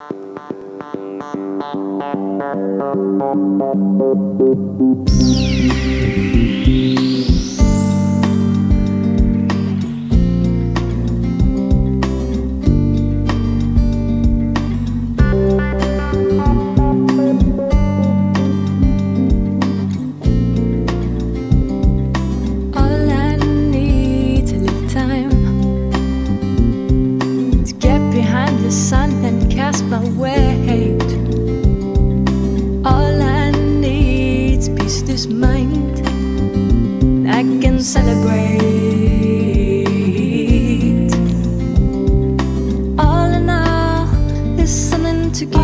All I need a little time to get behind the sun and cast my weight. All I need's peace this mind. I can celebrate. All in all, there's something to give.